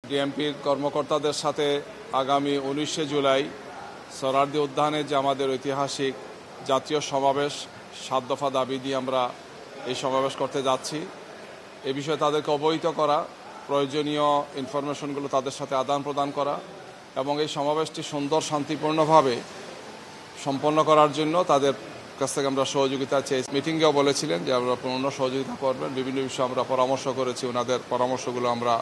ডিএমপির কর্মকর্তাদের সাথে আগামী 19শে জুলাই সোহরাওয়ার্দী উদ্যানে যে আমাদের ঐতিহাসিক জাতীয় সমাবেশ 7 দফা দাবি দিয়ে আমরা এই সমাবেশ করতে যাচ্ছি। এ বিষয়ে তাদেরকে অবহিত করা, প্রয়োজনীয় ইনফরমেশনগুলো তাদের সাথে আদান প্রদান করা এবং এই সমাবেশটি সুন্দর শান্তিপূর্ণভাবে সম্পন্ন করার জন্য তাদের কাছ থেকে আমরা সহযোগিতা চেয়ে মিটিংয়েও বলেছিলেন যে আমরা পূর্ণ সহযোগিতা করবেন। বিভিন্ন বিষয়ে আমরা পরামর্শ করেছি, ওনাদের পরামর্শগুলো আমরা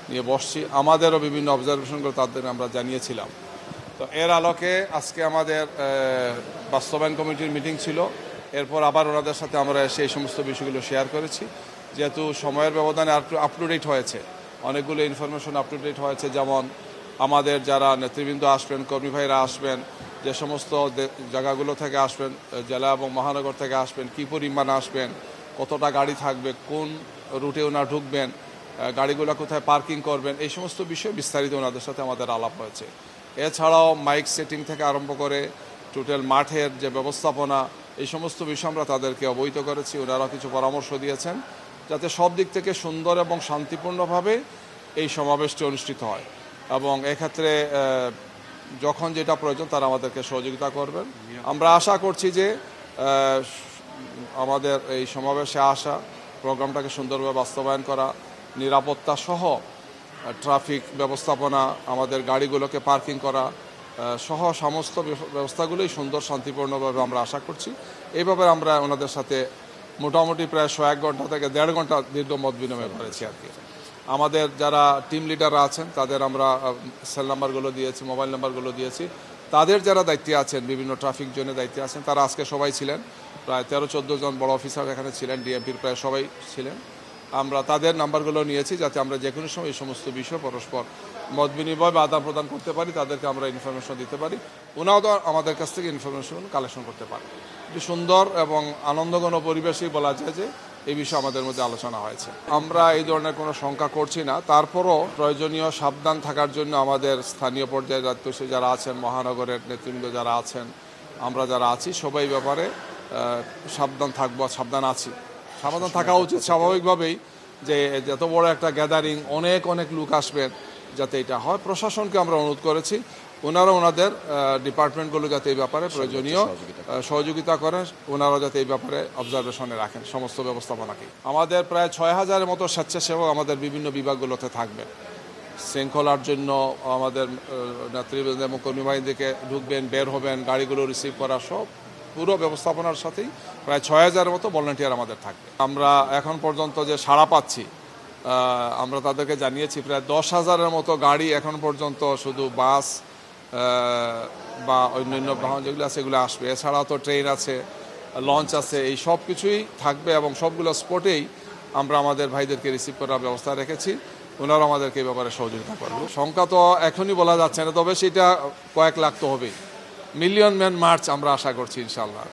নিয়ে বসছি। আমাদেরও বিভিন্ন অবজারভেশনগুলো তাদের আমরা জানিয়েছিলাম। তো এর আলোকে আজকে আমাদের বাস্তবায়ন কমিটির মিটিং ছিল। এরপর আবার ওনাদের সাথে আমরা সেই সমস্ত বিষয়গুলো শেয়ার করেছি। যেহেতু সময়ের ব্যবধানে আপ টু ডেট হয়েছে, অনেকগুলো ইনফরমেশন আপ টু ডেট হয়েছে, যেমন আমাদের যারা নেতৃবৃন্দ আসবেন, কর্মী ভাইরা আসবেন, যে সমস্ত জায়গাগুলো থেকে আসবেন, জেলা এবং মহানগর থেকে আসবেন, কী পরিমাণ আসবেন, কতটা গাড়ি থাকবে, কোন রুটে ওনারা ঢুকবেন, গাড়িগুলো কোথায় পার্কিং করবেন, এই সমস্ত বিষয়ে বিস্তারিত ওনাদের সাথে আমাদের আলাপ হয়েছে। এছাড়াও মাইক সেটিং থেকে আরম্ভ করে টোটাল মাঠের যে ব্যবস্থাপনা, এই সমস্ত বিষয় আমরা তাদেরকে অবহিত করেছি। ওনারা কিছু পরামর্শ দিয়েছেন যাতে সব দিক থেকে সুন্দর এবং শান্তিপূর্ণভাবে এই সমাবেশটি অনুষ্ঠিত হয় এবং এক্ষেত্রে যখন যেটা প্রয়োজন তারা আমাদেরকে সহযোগিতা করবেন। আমরা আশা করছি যে আমাদের এই সমাবেশে আসা, প্রোগ্রামটাকে সুন্দরভাবে বাস্তবায়ন করা, নিরাপত্তা সহ ট্রাফিক ব্যবস্থাপনা, আমাদের গাড়িগুলোকে পার্কিং করা সহ সমস্ত ব্যবস্থাগুলোই সুন্দর শান্তিপূর্ণভাবে আমরা আশা করছি। এইভাবে আমরা ওনাদের সাথে মোটামুটি প্রায় 1 ঘন্টা থেকে 1.5 ঘন্টা দীর্ঘ মত বিনিময় করেছি আর কি। আমাদের যারা টিম লিডাররা আছেন তাদের আমরা সেল নাম্বারগুলো দিয়েছি, মোবাইল নাম্বারগুলো দিয়েছি। তাদের যারা দায়িত্বে আছেন, বিভিন্ন ট্রাফিক জোনে দায়িত্বে আছেন, তারা আজকে সবাই ছিলেন। প্রায় 13-14 জন বড় অফিসার এখানে ছিলেন, ডিএমপির প্রায় সবাই ছিলেন। আমরা তাদের নাম্বারগুলো নিয়েছি যাতে আমরা যে কোনো সময় এই সমস্ত বিষয় পরস্পর মত বিনিময় বা আদান প্রদান করতে পারি, তাদেরকে আমরা ইনফরমেশন দিতে পারি, ওনাও তো আমাদের কাছ থেকে ইনফরমেশন কালেকশন করতে পারে। একটি সুন্দর এবং আনন্দঘন পরিবেশই বলা যায় যে এই বিষয়ে আমাদের মধ্যে আলোচনা হয়েছে। আমরা এই ধরনের কোনো শঙ্কা করছি না। তারপরও প্রয়োজনীয় সাবধান থাকার জন্য আমাদের স্থানীয় পর্যায়ে দায়িত্বশীল যারা আছেন, মহানগরের নেতৃবৃন্দ যারা আছেন, আমরা যারা আছি সবাই ব্যাপারে সাবধান থাকবো, সাবধান আছি। সাবধান থাকা উচিত স্বাভাবিকভাবেই, যে যত বড় একটা গ্যাদারিং, অনেক অনেক লোক আসবেন, যাতে এটা হয়। প্রশাসনকে আমরা অনুরোধ করেছি ওনারা ওনাদের ডিপার্টমেন্টগুলো যাতে এই ব্যাপারে প্রয়োজনীয় সহযোগিতা করেন, ওনারা যাতে এই ব্যাপারে অবজারভেশনে রাখেন সমস্ত ব্যবস্থাপনাকে। আমাদের প্রায় 6000-এর মতো স্বেচ্ছাসেবক আমাদের বিভিন্ন বিভাগগুলোতে থাকবেন। শৃঙ্খলার জন্য আমাদের নেতৃবৃন্দ এবং কর্মী বাহিনীকে ঢুকবেন, বের হবেন, গাড়িগুলো রিসিভ করা, সব পুরো ব্যবস্থাপনার সাথেই প্রায় 6000-এর মতো ভলান্টিয়ার আমাদের থাকবে। আমরা এখন পর্যন্ত যে সাড়া পাচ্ছি, আমরা তাদেরকে জানিয়েছি প্রায় 10,000-এর মতো গাড়ি এখন পর্যন্ত শুধু বাস বা অন্যান্য বাহন যেগুলো আছে এগুলো আসবে। এছাড়াও তো ট্রেন আছে, লঞ্চ আছে, এই সব কিছুই থাকবে এবং সবগুলো স্পটেই আমরা আমাদের ভাইদেরকে রিসিভ করার ব্যবস্থা রেখেছি। ওনারা আমাদেরকে এই ব্যাপারে সহযোগিতা করবে। সংখ্যা তো এখনই বলা যাচ্ছে না, তবে সেটা কয়েক লাখ তো হবেই। মিলিয়ন ম্যান মার্চ আমরা আশা করছি ইনশাআল্লাহ।